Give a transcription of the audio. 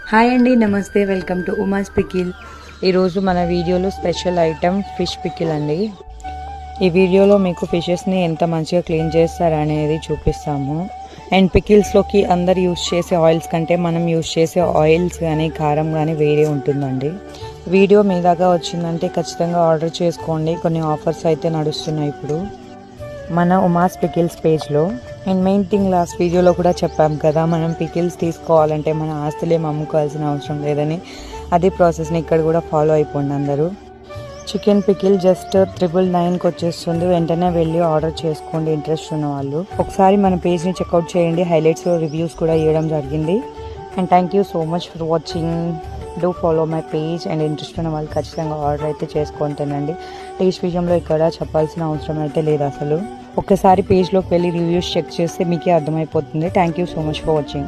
Hi అండి, నమస్తే. Welcome to Uma's pickle. ఈరోజు మన వీడియోలో స్పెషల్ ఐటమ్ ఫిష్ పికిల్ అండి. ఈ వీడియోలో మీకు ఫిషెస్ని ఎంత మంచిగా క్లీన్ చేస్తారనేది చూపిస్తాము. అండ్ పికిల్స్లోకి అందరు యూస్ చేసే ఆయిల్స్ కంటే మనం యూస్ చేసే ఆయిల్స్ కానీ కారం కానీ వేరే ఉంటుందండి. వీడియో మీ దాకా వచ్చిందంటే ఖచ్చితంగా ఆర్డర్ చేసుకోండి. కొన్ని ఆఫర్స్ అయితే నడుస్తున్నాయి ఇప్పుడు మన ఉమాస్ పికిల్స్ పేజ్లో. అండ్ మెయిన్ థింగ్ లాస్ట్ వీడియోలో కూడా చెప్పాం కదా, మనం పికిల్స్ తీసుకోవాలంటే మన ఆస్తులేం అమ్ముకోవాల్సిన అవసరం లేదని. అదే ప్రాసెస్ని ఇక్కడ కూడా ఫాలో అయిపోండి అందరూ. చికెన్ పికిల్ జస్ట్ 999కి వచ్చేస్తుంది. వెంటనే వెళ్ళి ఆర్డర్ చేసుకోండి ఇంట్రెస్ట్ ఉన్న వాళ్ళు. ఒకసారి మన పేజ్ని చెక్అవుట్ చేయండి. హైలైట్స్లో రివ్యూస్ కూడా ఇవ్వడం జరిగింది. And thank you so much for watching. Do follow my page. And interest ఉన్న వాళ్ళు ఖచ్చితంగా ఆర్డర్ అయితే చేసుకొని తినండి. టేస్ట్ విషయంలో ఇక్కడ చెప్పాల్సిన అవసరం అయితే లేదు అసలు. ఒక్కసారి పేజ్లోకి వెళ్ళి రివ్యూస్ చెక్ చేస్తే మీకే అర్థమైపోతుంది. Thank you so much for watching.